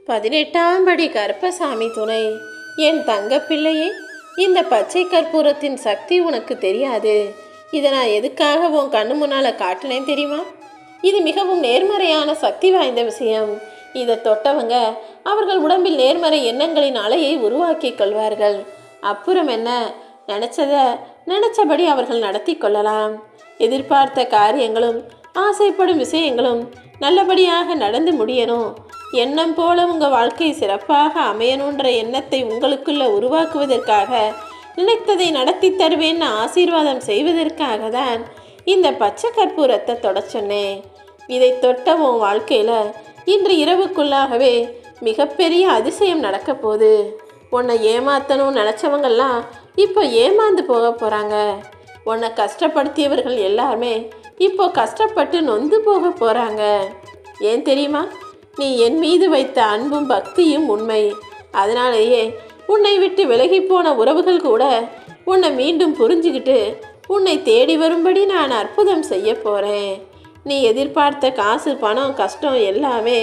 18ஆம் படி கருப்பசாமி துணை. என் தங்க பிள்ளையே, இந்த பச்சை கற்பூரத்தின் சக்தி உனக்கு தெரியாது. இதை நான் எதுக்காக உன் கண்ணு முன்னால் காட்டினேன் தெரியுமா? இது மிகவும் நேர்மறையான சக்தி வாய்ந்த விஷயம். இதை தொட்டவங்க அவர்கள் உடம்பில் நேர்மறை எண்ணங்களின் அலையை உருவாக்கி கொள்வார்கள். அப்புறம் என்ன, நினைச்சபடி அவர்கள் நடத்தி கொள்ளலாம். எதிர்பார்த்த காரியங்களும் ஆசைப்படும் விஷயங்களும் நல்லபடியாக நடந்து முடியணும், எண்ணம் போல உங்கள் வாழ்க்கை சிறப்பாக அமையணுன்ற எண்ணத்தை உங்களுக்குள்ள உருவாக்குவதற்காக, நினைத்ததை நடத்தி தருவேன்னு ஆசீர்வாதம் செய்வதற்காக தான் இந்த பச்சை கற்பூரத்தை தொட சொன்னேன். இதை தொட்ட உன் வாழ்க்கையில் இன்று இரவுக்குள்ளாகவே மிகப்பெரிய அதிசயம் நடக்க போகுது. உன்னை ஏமாற்றணும்னு நினச்சவங்கெல்லாம் இப்போ ஏமாந்து போக போகிறாங்க. உன்னை கஷ்டப்படுத்தியவர்கள் எல்லாருமே இப்போ கஷ்டப்பட்டு நொந்து போக போகிறாங்க. ஏன் தெரியுமா? நீ என் மீது வைத்த அன்பும் பக்தியும் உண்மை. அதனாலேயே உன்னை விட்டு விலகி போன உறவுகள் கூட உன்னை மீண்டும் புரிஞ்சுக்கிட்டு உன்னை தேடி வரும்படி நான் அற்புதம் செய்ய போகிறேன். நீ எதிர்பார்த்த காசு, பணம், கஷ்டம் எல்லாமே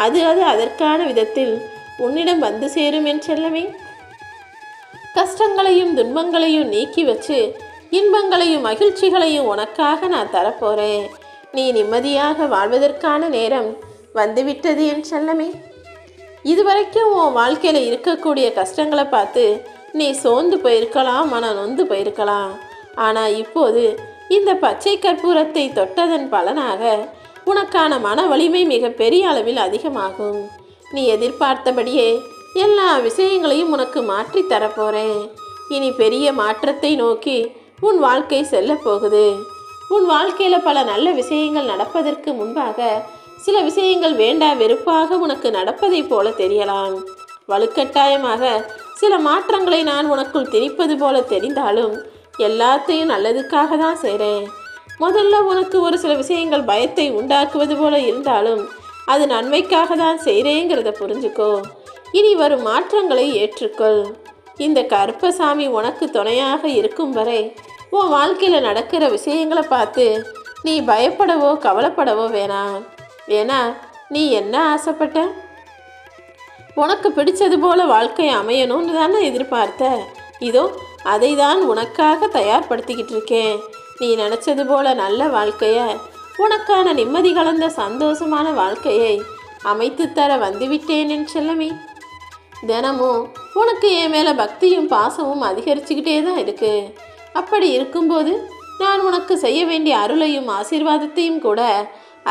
அது அதற்கான விதத்தில் உன்னிடம் வந்து சேரும் என் செல்லமே. கஷ்டங்களையும் துன்பங்களையும் நீக்கி வச்சு இன்பங்களையும் மகிழ்ச்சிகளையும் உனக்காக நான் தரப்போகிறேன். நீ நிம்மதியாக வாழ்வதற்கான நேரம் வந்துவிட்டது என் செல்லமே. இதுவரைக்கும் உன் வாழ்க்கையில் இருக்கக்கூடிய கஷ்டங்களை பார்த்து நீ சோர்ந்து போயிருக்கலாம், மன நொந்து போயிருக்கலாம். ஆனால் இப்போது இந்த பச்சை கற்பூரத்தை தொட்டதன் பலனாக உனக்கான மன வலிமை மிக பெரிய அளவில் அதிகமாகும். நீ எதிர்பார்த்தபடியே எல்லா விஷயங்களையும் உனக்கு மாற்றி தரப்போகிறேன். இனி பெரிய மாற்றத்தை நோக்கி உன் வாழ்க்கை செல்ல போகுது. உன் வாழ்க்கையில் பல நல்ல விஷயங்கள் நடப்பதற்கு முன்பாக சில விஷயங்கள் வேண்டா வெறுப்பாக உனக்கு நடப்பதை போல தெரியலாம். வலுக்கட்டாயமாக சில மாற்றங்களை நான் உனக்குள் திணிப்பது போல தெரிந்தாலும் எல்லாத்தையும் நல்லதுக்காக தான் செய்கிறேன். முதல்ல உனக்கு ஒரு சில விஷயங்கள் பயத்தை உண்டாக்குவது போல இருந்தாலும் அது நன்மைக்காக தான் செய்கிறேங்கிறத புரிஞ்சுக்கோ. இனி வரும் மாற்றங்களை ஏற்றுக்கொள். இந்த கருப்பசாமி உனக்கு துணையாக இருக்கும் வரை உன் வாழ்க்கையில் நடக்கிற விஷயங்களை பார்த்து நீ பயப்படவோ கவலைப்படவோ வேணாம். ஏன்னா நீ என்ன ஆசைப்பட்ட? உனக்கு பிடிச்சது போல வாழ்க்கை அமையணும்னு தானே எதிர்பார்த்த. இதோ அதை தான் உனக்காக தயார்படுத்திக்கிட்டு இருக்கேன். நீ நினச்சது போல நல்ல வாழ்க்கையை, உனக்கான நிம்மதி கலந்த சந்தோஷமான வாழ்க்கையை அமைத்து தர வந்துவிட்டேன் என் செல்லமே. தினமும் உனக்கு என் மேலே பக்தியும் பாசமும் அதிகரிச்சுக்கிட்டே தான் இருக்கு. அப்படி இருக்கும்போது நான் உனக்கு செய்ய வேண்டிய அருளையும் ஆசீர்வாதத்தையும் கூட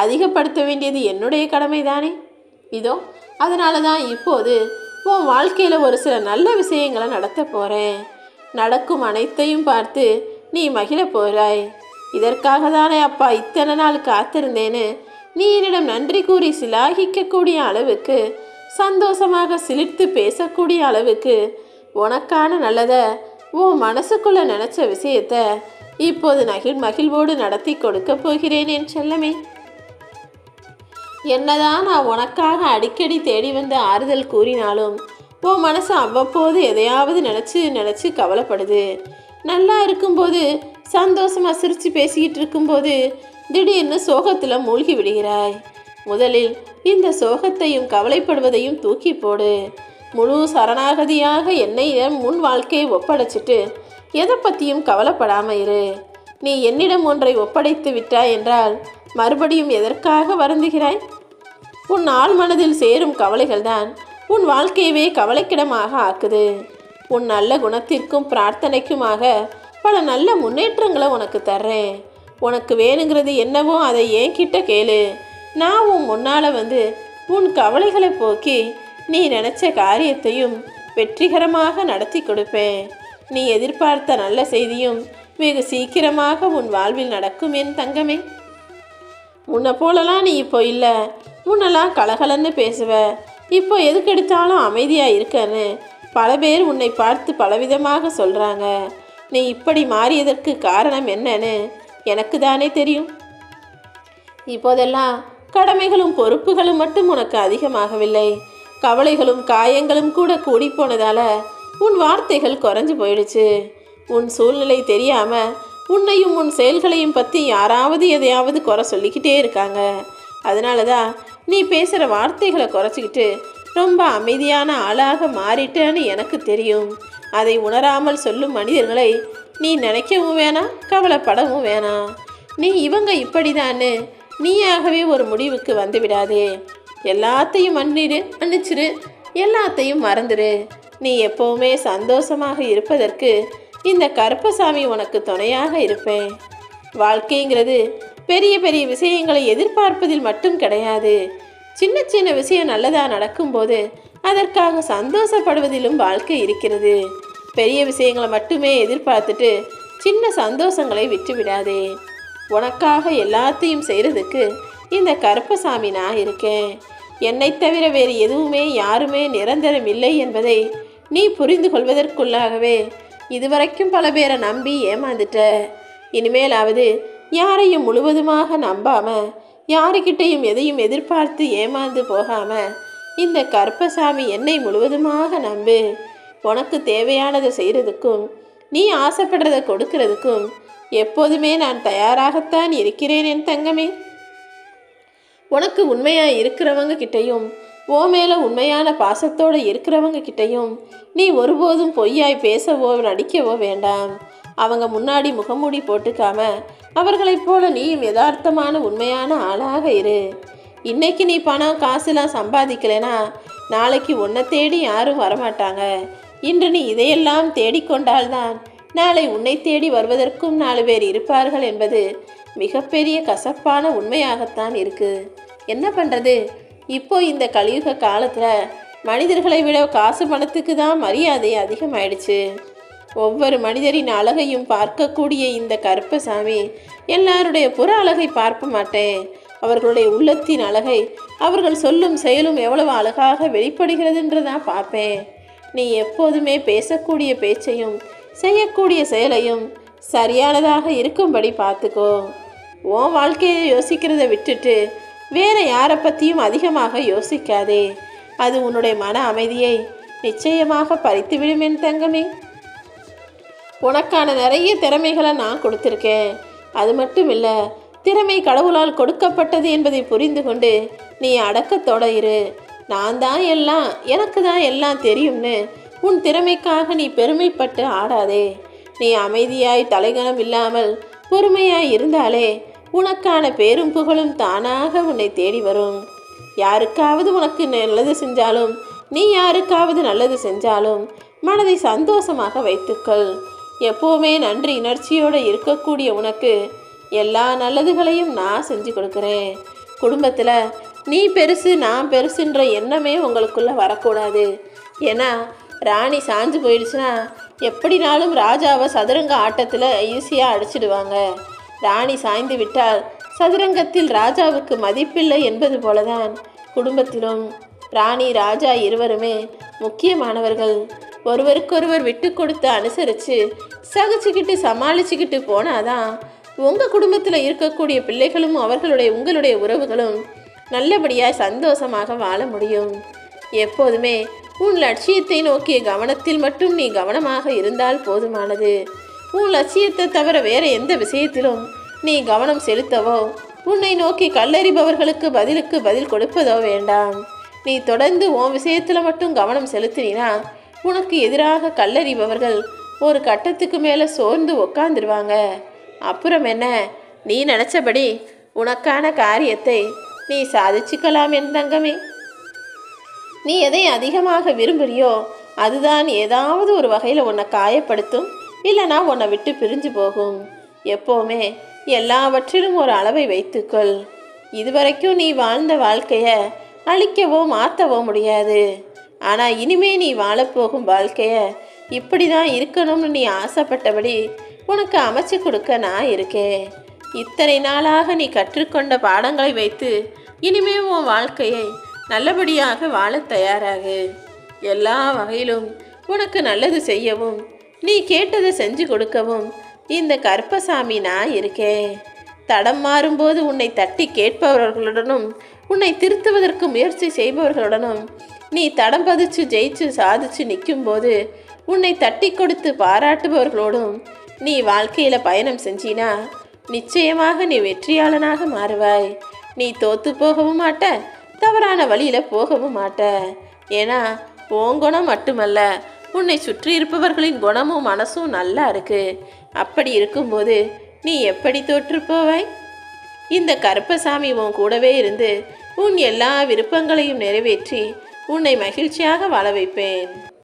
அதிகப்படுத்த வேண்டியது என்னுடைய கடமை தானே. இதோ அதனால தான் இப்போது உன் வாழ்க்கையில் ஒரு சில நல்ல விஷயங்களை நடத்த போகிறேன். நடக்கும் அனைத்தையும் பார்த்து நீ மகிழ போகிறாய். இதற்காக தானே அப்பா இத்தனை நாள் காத்திருந்தேன்னு நீ என்னிடம் நன்றி கூறி சிலாகிக்கக்கூடிய அளவுக்கு, சந்தோஷமாக சிலிர்த்து பேசக்கூடிய அளவுக்கு உனக்கான நல்லதை உன் மனசுக்குள்ளே நினச்ச விஷயத்த இப்போது மகிழ்வோடு நடத்தி கொடுக்க போகிறேன் என் செல்லமே. என்னதான் நான் உனக்காக அடிக்கடி தேடி வந்து ஆறுதல் கூறினாலும் உன் மனசு அவ்வப்போது எதையாவது நினச்சி கவலைப்படுது. நல்லா இருக்கும்போது சந்தோஷமாக சிரித்து பேசிக்கிட்டு இருக்கும்போது திடீர்னு சோகத்தில் மூழ்கி விடுகிறாய். முதலில் இந்த சோகத்தையும் கவலைப்படுவதையும் தூக்கி போடு. முழு சரணாகதியாக என்னையிடம் முன் வாழ்க்கையை ஒப்படைச்சிட்டு எதை பற்றியும் கவலைப்படாமல் இரு. நீ என்னிடம் ஒன்றை ஒப்படைத்து விட்டாய் என்றால் மறுபடியும் எதற்காக வருந்துகிறாய்? உன் ஆள் மனதில் சேரும் கவலைகள் தான் உன் வாழ்க்கையவே கவலைக்கிடமாக ஆக்குது. உன் நல்ல குணத்திற்கும் பிரார்த்தனைக்குமாக பல நல்ல முன்னேற்றங்களை உனக்கு தர்றேன். உனக்கு வேணுங்கிறது என்னவோ அதை என்கிட்ட கேளு. நான் உன் முன்னால் வந்து உன் கவலைகளை போக்கி நீ நினச்ச காரியத்தையும் வெற்றிகரமாக நடத்தி கொடுப்பேன். நீ எதிர்பார்த்த நல்ல செய்தியும் வெகு சீக்கிரமாக உன் வாழ்வில் நடக்கும் என் தங்கமே. உன்னை போலலாம் நீ இப்போ இல்லை. முன்னெல்லாம் கலகலன்னு பேசுவ, இப்போ எதுக்கெடுத்தாலும் அமைதியாக இருக்கன்னு பல பேர் உன்னை பார்த்து பலவிதமாக சொல்கிறாங்க. நீ இப்படி மாறியதற்கு காரணம் என்னன்னு எனக்கு தானே தெரியும். இப்போதெல்லாம் கடமைகளும் பொறுப்புகளும் மட்டும் உனக்கு அதிகமாகவில்லை, கவலைகளும் காயங்களும் கூட கூடி போனதால் உன் வார்த்தைகள் குறைஞ்சி போயிடுச்சு. உன் சூழ்நிலை தெரியாமல் உன்னையும் உன் செயல்களையும் பற்றி யாராவது எதையாவது குறை சொல்லிக்கிட்டே இருக்காங்க. அதனால தான் நீ பேசுகிற வார்த்தைகளை குறைச்சிக்கிட்டு ரொம்ப அமைதியான ஆளாக மாறிட்டேன்னு எனக்கு தெரியும். அதை உணராமல் சொல்லும் மனிதர்களை நீ நினைக்கவும் வேணாம், கவலைப்படவும் வேணாம். நீ இவங்க இப்படிதான்னு நீயாகவே ஒரு முடிவுக்கு வந்து விடாதே. எல்லாத்தையும் மன்னிச்சிரு, எல்லாத்தையும் மறந்துடு. நீ எப்போவுமே சந்தோஷமாக இருப்பதற்கு இந்த கருப்பசாமி உனக்கு துணையாக இருப்பேன். வாழ்க்கைங்கிறது பெரிய பெரிய விஷயங்களை எதிர்பார்ப்பதில் மட்டும் கிடையாது. சின்ன சின்ன விஷயம் நல்லதாக நடக்கும்போது அதற்காக சந்தோஷப்படுவதிலும் வாழ்க்கை இருக்கிறது. பெரிய விஷயங்களை மட்டுமே எதிர்பார்த்துட்டு சின்ன சந்தோஷங்களை விட்டு விடாதே. உனக்காக எல்லாத்தையும் செய்கிறதுக்கு இந்த கருப்பசாமி நான் இருக்கேன். என்னை தவிர வேறு எதுவுமே யாருமே நிரந்தரம் இல்லை என்பதை நீ புரிந்து கொள்வதற்குள்ளாகவே இதுவரைக்கும் பல பேரை நம்பி ஏமாந்துட்ட. இனிமேலாவது யாரையும் முழுவதுமாக நம்பாம, யாருக்கிட்டையும் எதையும் எதிர்பார்த்து ஏமாந்து போகாம இந்த கருப்பசாமி என்னை முழுவதுமாக நம்பு. உனக்கு தேவையானதை செய்கிறதுக்கும் நீ ஆசைப்படுறதை கொடுக்கறதுக்கும் எப்போதுமே நான் தயாராகத்தான் இருக்கிறேன் என் தங்கமே. உனக்கு உண்மையாக இருக்கிறவங்க கிட்டையும் ஓ மேலே உண்மையான பாசத்தோடு இருக்கிறவங்க கிட்டையும் நீ ஒருபோதும் பொய்யாய் பேசவோ நடிக்கவோ வேண்டாம். அவங்க முன்னாடி முகமூடி போட்டுக்காம அவர்களைப் போல நீயும் யதார்த்தமான உண்மையான ஆளாக இரு. இன்னைக்கு நீ பணம் காசுலாம் சம்பாதிக்கலைன்னா நாளைக்கு உன்னை தேடி யாரும் வரமாட்டாங்க. இன்று நீ இதையெல்லாம் தேடிக்கொண்டால்தான் நாளை உன்னை தேடி வருவதற்கும் 4 பேர் இருப்பார்கள் என்பது மிகப்பெரிய கசப்பான உண்மையாகத்தான் இருக்கு. என்ன பண்ணுறது? இப்போ இந்த கலியுக காலத்தில் மனிதர்களை விட காசு பணத்துக்கு தான் மரியாதை அதிகமாயிடுச்சு. ஒவ்வொரு மனிதரின் அழகையும் பார்க்கக்கூடிய இந்த கருப்பசாமி எல்லாருடைய புற அழகை பார்க்க மாட்டேன். அவர்களுடைய உள்ளத்தின் அழகை, அவர்கள் சொல்லும் செயலும் எவ்வளவு அழகாக வெளிப்படுகிறதுன்றதான் பார்ப்பேன். நீ எப்போதுமே பேசக்கூடிய பேச்சையும் செய்யக்கூடிய செயலையும் சரியானதாக இருக்கும்படி பார்த்துக்கோ. உன் வாழ்க்கையை யோசிக்கிறத விட்டுட்டு வேற யாரை பற்றியும் அதிகமாக யோசிக்காதே. அது உன்னுடைய மன அமைதியை நிச்சயமாக பறித்துவிடும் என் தங்கமே. உனக்கான நிறைய திறமைகளை நான் கொடுத்துருக்கேன். அது மட்டும் இல்லை, திறமை கடவுளால் கொடுக்கப்பட்டது என்பதை புரிந்து கொண்டு நீ அடக்கத்தோட இரு. நான் தான் எல்லாம், எனக்கு தான் எல்லாம் தெரியும்னு உன் திறமைக்காக நீ பெருமைப்பட்டு ஆடாதே. நீ அமைதியாய் தலைகணம் இல்லாமல் பொறுமையாய் இருந்தாலே உனக்கான பேரும் புகழும் தானாக உன்னை தேடி வரும். யாருக்காவது உனக்கு நல்லது செஞ்சாலும், நீ யாருக்காவது நல்லது செஞ்சாலும் மனதை சந்தோஷமாக வைத்துக்கொள். எப்போவுமே நன்றி உணர்ச்சியோடு இருக்கக்கூடிய உனக்கு எல்லா நல்லதுகளையும் நான் செஞ்சு கொடுக்குறேன். குடும்பத்தில் நீ பெருசு நான் பெருசுன்ற எண்ணமே உங்களுக்குள்ளே வரக்கூடாது. ஏன்னா ராணி சாஞ்சு போயிடுச்சுன்னா எப்படினாலும் ராஜாவை சதுரங்க ஆட்டத்தில் ஈஸியாக அடிச்சிடுவாங்க. ராணி சாய்ந்து விட்டால் சதுரங்கத்தில் ராஜாவுக்கு மதிப்பில்லை என்பது போலதான் குடும்பத்திலும் ராணி ராஜா இருவருமே முக்கியமானவர்கள். ஒருவருக்கொருவர் விட்டு கொடுத்து அனுசரித்து சகிச்சுக்கிட்டு சமாளிச்சுக்கிட்டு போனாதான் உங்கள் குடும்பத்தில் இருக்கக்கூடிய பிள்ளைகளும் உங்களுடைய உறவுகளும் நல்லபடியாக சந்தோஷமாக வாழ முடியும். எப்போதுமே உன் லட்சியத்தை நோக்கிய கவனத்தில் மட்டும் நீ கவனமாக இருந்தால் போதுமானது. உன் லட்சியத்தை தவிர வேற எந்த விஷயத்திலும் நீ கவனம் செலுத்தவோ, உன்னை நோக்கி கல்லறிபவர்களுக்கு பதில் கொடுப்பதோ வேண்டாம். நீ தொடர்ந்து உன் விஷயத்தில் மட்டும் கவனம் செலுத்தினா உனக்கு எதிராக கல்லறிபவர்கள் ஒரு கட்டத்துக்கு மேலே சோர்ந்து உக்காந்துருவாங்க. அப்புறம் என்ன, நீ நினச்சபடி உனக்கான காரியத்தை நீ சாதிச்சுக்கலாம் என் தங்கமே. நீ எதை அதிகமாக விரும்புறியோ அதுதான் ஏதாவது ஒரு வகையில் உன்னை காயப்படுத்தும், இல்லைனா உன்னை விட்டு பிரிஞ்சு போகும். எப்போவுமே எல்லாவற்றிலும் ஒரு அளவை வைத்துக்கொள். இதுவரைக்கும் நீ வாழ்ந்த வாழ்க்கையை அழிக்கவோ மாற்றவோ முடியாது. ஆனால் இனிமே நீ வாழப்போகும் வாழ்க்கையை இப்படி தான் இருக்கணும்னு நீ ஆசைப்பட்டபடி உனக்கு அமைச்சு கொடுக்க நான் இருக்கேன். இத்தனை நாளாக நீ கற்றுக்கொண்ட பாடங்களை வைத்து இனிமே உன் வாழ்க்கையை நல்லபடியாக வாழ தயாராகு. எல்லா வகையிலும் உனக்கு நல்லது செய்யவும் நீ கேட்டதை செஞ்சு கொடுக்கவும் இந்த கருப்பசாமி நான் இருக்கேன். தடம் மாறும்போது உன்னை தட்டி கேட்பவர்களுடனும் உன்னை திருத்துவதற்கு முயற்சி செய்பவர்களுடனும் நீ தடம் பதிச்சு ஜெயிச்சு சாதிச்சு நிற்கும்போது உன்னை தட்டி கொடுத்து பாராட்டுபவர்களோடும் நீ வாழ்க்கையில் பயணம் செஞ்சினா நிச்சயமாக நீ வெற்றியாளனாக மாறுவாய். நீ தோத்து போகவும் மாட்ட, தவறான வழியில் போகவும் மாட்ட. ஏன்னா உன் குணம் மட்டுமல்ல, உன்னை சுற்றி இருப்பவர்களின் குணமும் மனசும் நல்லா இருக்கு. அப்படி இருக்கும்போது நீ எப்படி தோற்று போவாய்? இந்த கருப்பசாமி உன் கூடவே இருந்து உன் எல்லா விருப்பங்களையும் நிறைவேற்றி உன்னை மகிழ்ச்சியாக வாழ வைப்பேன்.